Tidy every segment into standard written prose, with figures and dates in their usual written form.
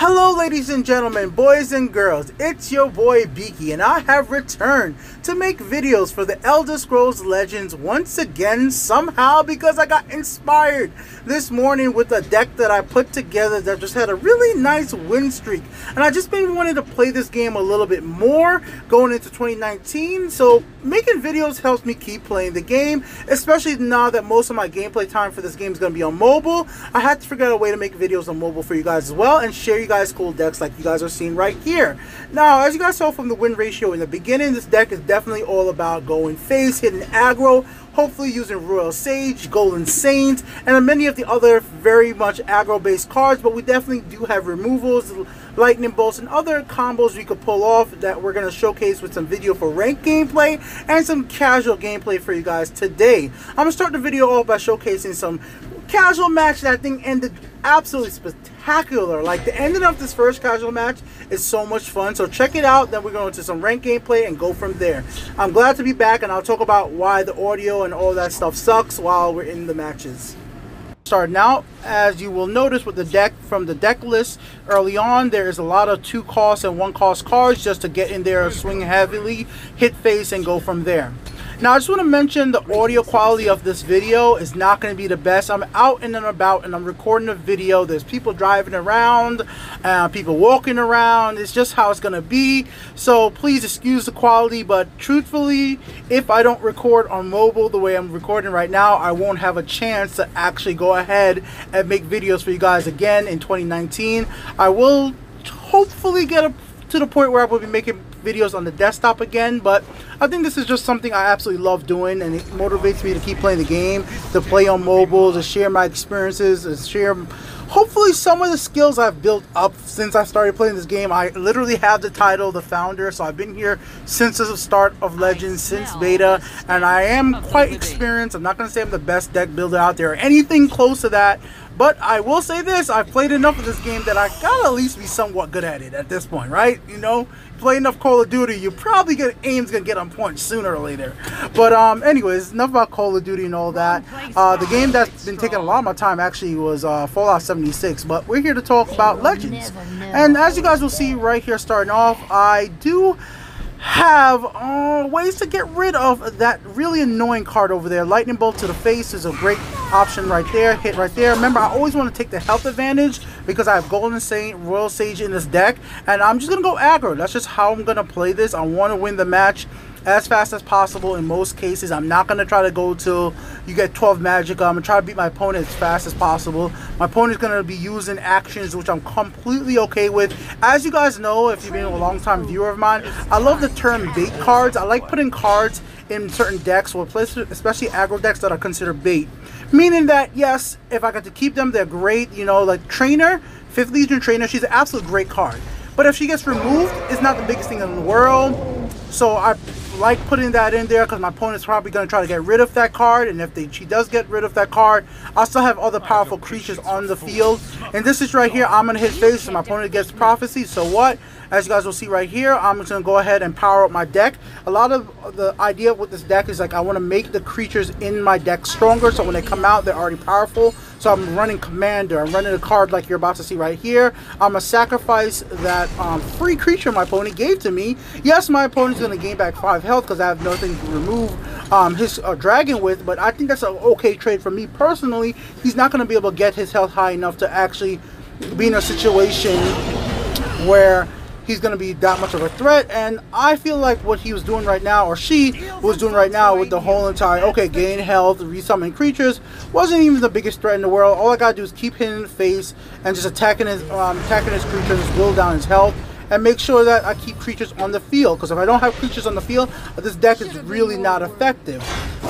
Hello ladies and gentlemen, boys and girls, it's your boy Beaky, and I have returned to make videos for the Elder Scrolls Legends once again somehow because I got inspired this morning with a deck that I put together that just had a really nice win streak, and I just been wanting to play this game a little bit more going into 2019, so making videos helps me keep playing the game, especially now that most of my gameplay time for this game is going to be on mobile. I had to figure out a way to make videos on mobile for you guys as well and share you guys cool decks like you guys are seeing right here. Now, as you guys saw from the win ratio in the beginning, this deck is definitely all about going face, hitting aggro, hopefully using Royal Sage, Golden Saint, and many of the other very much aggro based cards, but we definitely do have removals, lightning bolts, and other combos we could pull off that we're going to showcase with some video for ranked gameplay and some casual gameplay for you guys today. I'm going to start the video off by showcasing some casual match that I think ended absolutely spectacular. Like, the ending of this first casual match is so much fun, so check it out. Then we're going to some ranked gameplay and go from there. I'm glad to be back, and I'll talk about why the audio and all that stuff sucks while we're in the matches. Starting out, as you will notice with the deck from the deck list early on, there is a lot of 2 cost and 1 cost cards just to get in there, swing heavily, hit face, and go from there. Now, I just want to mention the audio quality of this video is not going to be the best. I'm out and about and I'm recording a video. There's people driving around, people walking around. It's just how it's going to be. So please excuse the quality, but truthfully, if I don't record on mobile the way I'm recording right now, I won't have a chance to actually go ahead and make videos for you guys again in 2019. I will hopefully get to the point where I will be making videos on the desktop again, but I think this is just something I absolutely love doing, and it motivates me to keep playing the game, to play on mobile, to share my experiences, to share hopefully some of the skills I've built up since I started playing this game. I literally have the title, the founder, so I've been here since the start of Legends, since beta, and I am quite experienced. I'm not going to say I'm the best deck builder out there or anything close to that, but I will say this: I've played enough of this game that I gotta at least be somewhat good at it at this point, right? You know, play enough Call of Duty, you probably get aim's gonna get on point sooner or later. But anyways, enough about Call of Duty and all that. The game that's been taking a lot of my time actually was Fallout 76, but we're here to talk about Legends. And as you guys will see right here starting off, I do have ways to get rid of that really annoying card over there. Lightning Bolt to the face is a great option right there, hit right there. Remember, I always want to take the health advantage because I have Golden Saint, Royal Sage in this deck, and I'm just going to go aggro. That's just how I'm going to play this. I want to win the match as fast as possible in most cases. I'm not going to try to go till you get 12 magic. I'm going to try to beat my opponent as fast as possible. My opponent is going to be using actions, which I'm completely okay with. As you guys know, if you've been a long time viewer of mine, I love the term bait cards. I like putting cards in certain decks, or especially aggro decks that are considered bait. Meaning that, yes, if I get to keep them, they're great. You know, like Trainer, 5th Legion Trainer, she's an absolute great card. But if she gets removed, it's not the biggest thing in the world. So I like putting that in there because my opponent's probably going to try to get rid of that card, and if she does get rid of that card, I'll still have other powerful creatures on the field. And this is right here, I'm going to hit face and my opponent gets Prophecy. So what? As you guys will see right here, I'm just going to go ahead and power up my deck. A lot of the idea with this deck is like I want to make the creatures in my deck stronger, so when they come out, they're already powerful. So I'm running Commander. I'm running a card like you're about to see right here. I'm going to sacrifice that free creature my opponent gave to me. Yes, my opponent's going to gain back 5 health because I have nothing to remove his dragon with, but I think that's an okay trade for me personally. He's not going to be able to get his health high enough to actually be in a situation where he's going to be that much of a threat, and I feel like what he was doing right now, or she was doing right now with the whole entire, okay, gain health, resummon creatures, wasn't even the biggest threat in the world. All I got to do is keep hitting the face and just attacking his creatures, whittle down his health, and make sure that I keep creatures on the field, because if I don't have creatures on the field, this deck is really not effective.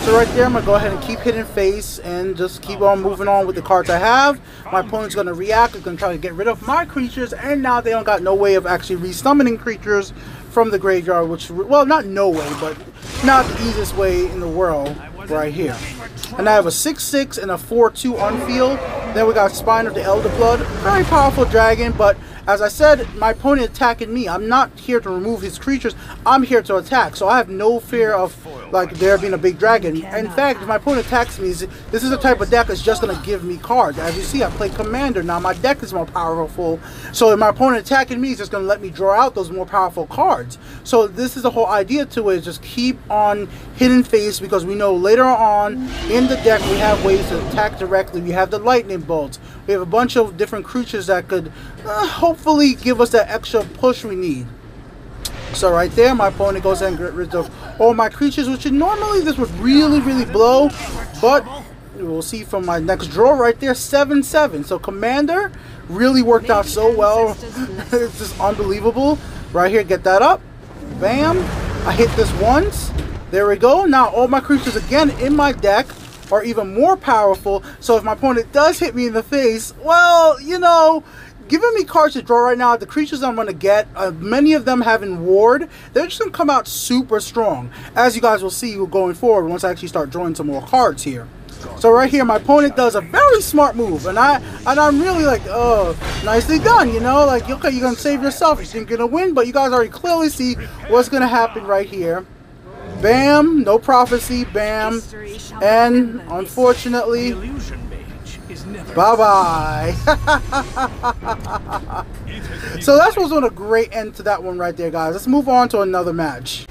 So right there, I'm going to go ahead and keep hitting face and just keep on moving on with the cards I have. My opponent's going to react, he's going to try to get rid of my creatures, and now they don't got no way of actually resummoning creatures from the graveyard, which, well, not no way, but not the easiest way in the world right here. And I have a 6/6 and a 4/2 on field. Then we got Spine of the Elder Blood, very powerful dragon, but As I said, my opponent attacking me. I'm not here to remove his creatures. I'm here to attack. So I have no fear of like there being a big dragon. In fact, if my opponent attacks me, this is the type of deck that's just going to give me cards. As you see, I play Commander. Now my deck is more powerful. So if my opponent attacking me, he's just going to let me draw out those more powerful cards. So this is the whole idea to it, is just keep on hidden face, because we know later on in the deck we have ways to attack directly. We have the lightning bolts. We have a bunch of different creatures that could hopefully give us that extra push we need. So right there, my opponent goes ahead and get rid of all my creatures, which normally this would really blow, but we'll see from my next draw right there, 7/7. So Commander really worked out so well. It's just unbelievable. Right here, get that up. Bam. I hit this once. There we go. Now all my creatures again in my deck are even more powerful. So if my opponent does hit me in the face, well, you know, giving me cards to draw right now, the creatures I'm going to get, many of them having ward, they're just going to come out super strong, as you guys will see going forward once I actually start drawing some more cards here. So right here, my opponent does a very smart move, and I'm really like, oh, nicely done, you know, like, okay, you're going to save yourself, you think you're going to win, but you guys already clearly see what's going to happen right here. Bam, no prophecy, bam, and unfortunately, bye-bye. So that was a great end to that one right there, guys. Let's move on to another match.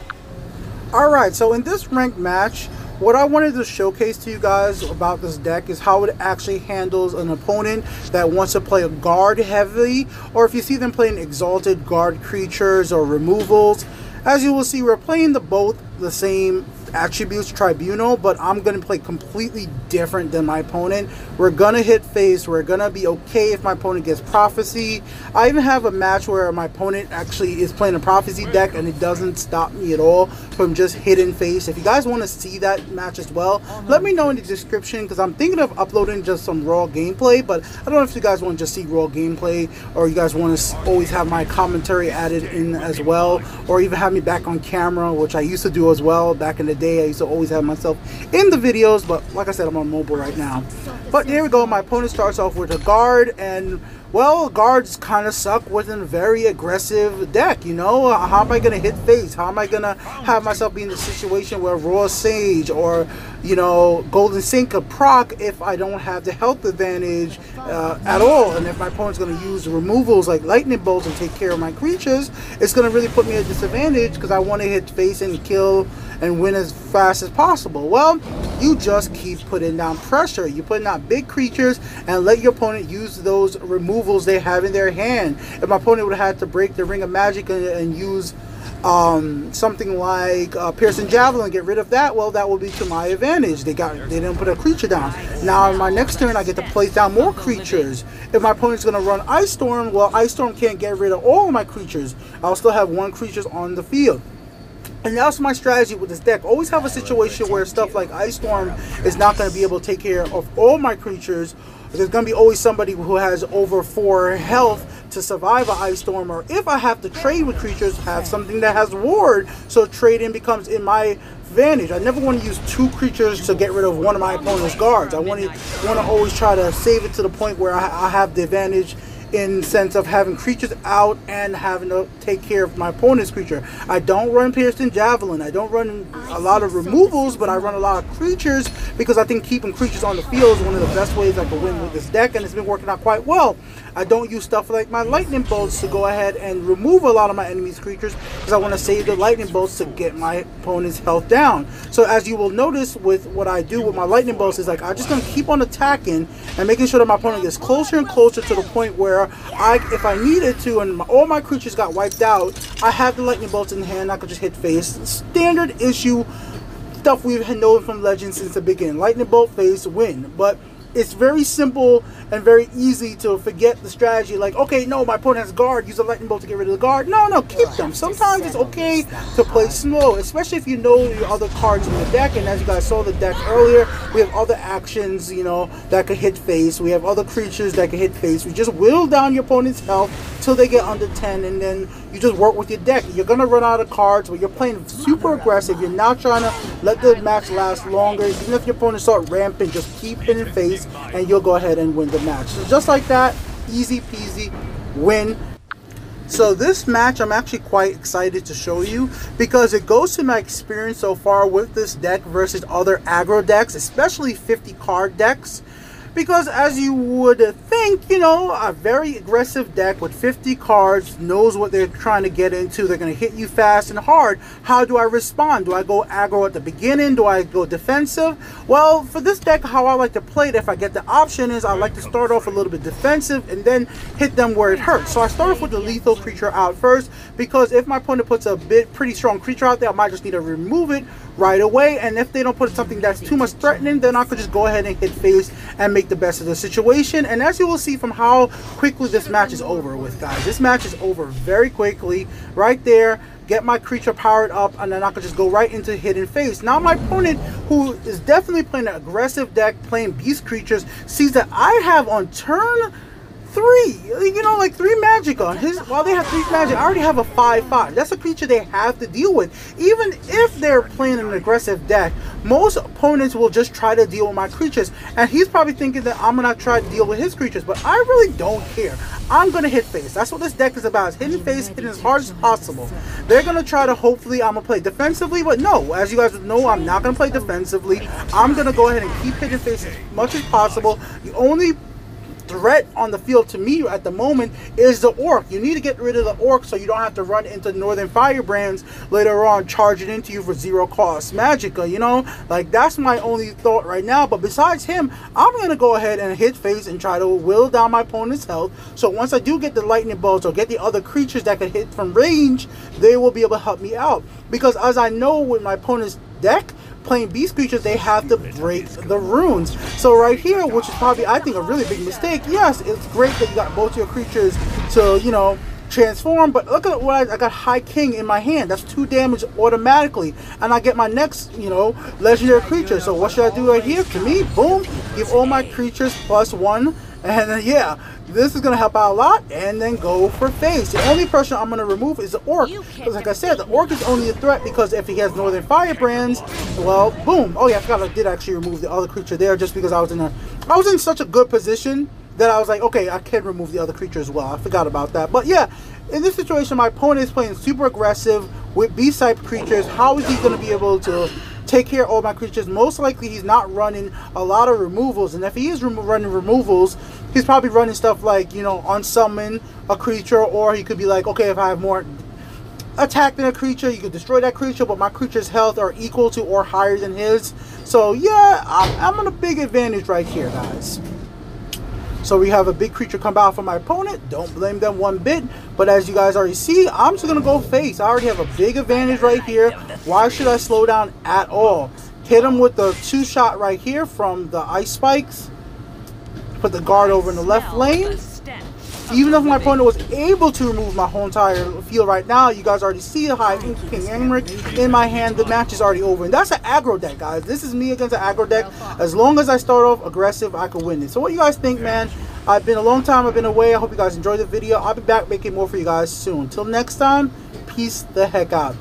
Alright, so in this ranked match, what I wanted to showcase to you guys about this deck is how it actually handles an opponent that wants to play a guard heavily, or if you see them playing exalted guard creatures or removals. As you will see, we're playing both the same attributes tribunal, but I'm going to play completely different than my opponent. We're going to hit face. We're going to be okay if my opponent gets prophecy. I even have a match where my opponent actually is playing a prophecy deck and it doesn't stop me at all from just hitting face. If you guys want to see that match as well, let me know in the description, because I'm thinking of uploading just some raw gameplay, but I don't know if you guys want to just see raw gameplay, or you guys want to always have my commentary added in as well, or even have me back on camera, which I used to do as well back in the day. I used to always have myself in the videos, but like I said, I'm on mobile right now. But here we go. My opponent starts off with a guard, and well, guards kind of suck with a very aggressive deck, you know. How am I going to hit face? How am I going to have myself be in the situation where Raw Sage or, you know, Golden Sink could proc if I don't have the health advantage at all? And if my opponent's going to use removals like lightning bolts and take care of my creatures, it's going to really put me at a disadvantage, because I want to hit face and kill and win as fast as possible. Well, you just keep putting down pressure. You're putting out big creatures and let your opponent use those removals they have in their hand. If my opponent would have had to break the Ring of Magic and use something like Piercing Javelin and get rid of that, well, that will be to my advantage. They didn't put a creature down. Now in my next turn, I get to place down more creatures. If my opponent's going to run Ice Storm, well, Ice Storm can't get rid of all of my creatures. I'll still have one creature on the field. And that's my strategy with this deck. Always have a situation where stuff like Ice Storm is not going to be able to take care of all my creatures. There's going to be always somebody who has over 4 health to survive an Ice Storm, or if I have to trade with creatures, have something that has ward, so trading becomes in my advantage. I never want to use 2 creatures to get rid of one of my opponent's guards. I want to always try to save it to the point where I have the advantage in sense of having creatures out and having to take care of my opponent's creature. I don't run Piercing Javelin. I don't run a lot of removals, but I run a lot of creatures, because I think keeping creatures on the field is one of the best ways I can win with this deck, and it's been working out quite well. I don't use stuff like my lightning bolts to go ahead and remove a lot of my enemy's creatures, because I want to save the lightning bolts to get my opponent's health down. So as you will notice with what I do with my lightning bolts is like, I'm just going to keep on attacking and making sure that my opponent gets closer and closer to the point where if I needed to and all my creatures got wiped out, I have the lightning bolts in hand. I could just hit face. Standard issue stuff we've known from Legends since the beginning. Lightning bolt, face, win. But it's very simple and very easy to forget the strategy. Like, okay, no, my opponent has guard, use a lightning bolt to get rid of the guard. No, keep them. Sometimes it's okay to play slow, especially if you know your other cards in the deck. And as you guys saw the deck earlier, we have other actions, you know, that could hit face. We have other creatures that can hit face. We just whittle down your opponent's health till they get under 10, and then you just work with your deck. You're going to run out of cards, but you're playing super aggressive. You're not trying to let the match last longer. Even if your opponent start ramping, just keep it in face, and you'll go ahead and win the match. So just like that, easy peasy, win. So this match I'm actually quite excited to show you because it goes to my experience so far with this deck versus other aggro decks, especially 50 card decks. Because as you would think, you know, a very aggressive deck with 50 cards knows what they're trying to get into. They're going to hit you fast and hard. How do I respond? Do I go aggro at the beginning? Do I go defensive? Well, for this deck, how I like to play it, if I get the option, is I like to start off a little bit defensive and then hit them where it hurts. So I start off with the lethal creature out first, because if my opponent puts a pretty strong creature out there, I might just need to remove it right away. And if they don't put something that's too much threatening, then I could just go ahead and hit face and make the best of the situation. And as you will see from how quickly this match is over with, guys, this match is over very quickly. Right there, get my creature powered up, and then I could just go right into hidden face. Now my opponent, who is definitely playing an aggressive deck, playing beast creatures, sees that I have on turn 3, you know, like 3 magic on his. While they have 3 magic, I already have a 5/5. That's a creature they have to deal with. Even if they're playing an aggressive deck, most opponents will just try to deal with my creatures, and he's probably thinking that I'm gonna try to deal with his creatures, but I really don't care. I'm gonna hit face. That's what this deck is about, is hitting face, hitting as hard as possible. They're gonna try to, hopefully I'm gonna play defensively, but no, as you guys know, I'm not gonna play defensively. I'm gonna go ahead and keep hitting face as much as possible. The only threat on the field to me at the moment is the orc. You need to get rid of the orc so you don't have to run into Northern Firebrands later on, charging into you for 0 cost magicka, you know, like that's my only thought right now. But besides him, I'm going to go ahead and hit face and try to whittle down my opponent's health, so once I do get the lightning bolts or get the other creatures that can hit from range, they will be able to help me out. Because as I know with my opponent's deck, playing beast creatures, they have to break the runes. So right here, which is probably, I think, a really big mistake. Yes, it's great that you got both your creatures to, you know, transform, but look at what I got. High King in my hand. That's 2 damage automatically, and I get my next, you know, legendary creature. So what should I do right here? To me, boom, give all my creatures +1, and then yeah, this is going to help out a lot, and then go for face. The only person I'm going to remove is the orc, because like I said, the orc is only a threat because if he has Northern Firebrands, well, boom. Oh yeah, I forgot I did actually remove the other creature there, just because I was in such a good position that I was like, okay, I can remove the other creature as well. I forgot about that. But yeah, in this situation, my opponent is playing super aggressive with beast-type creatures. How is he going to be able to take care of all my creatures? Most likely he's not running a lot of removals, and if he is running removals, he's probably running stuff like, you know, unsummon a creature, or he could be like, okay, if I have more attack than a creature, you could destroy that creature, but my creature's health are equal to or higher than his. So yeah, I'm on a big advantage right here, guys. So we have a big creature come out from my opponent. Don't blame them one bit. But as you guys already see, I'm just going to go face. I already have a big advantage right here. Why should I slow down at all? Hit him with the 2-shot right here from the ice spikes. Put the guard over in the left lane. Even if my opponent was able to remove my whole entire field right now, you guys already see the High King Emeric in my hand. The match is already over. And that's an aggro deck, guys. This is me against an aggro deck. As long as I start off aggressive, I can win it. So what do you guys think, man? I've been a long time. I've been away. I hope you guys enjoyed the video. I'll be back making more for you guys soon. Till next time, peace the heck out.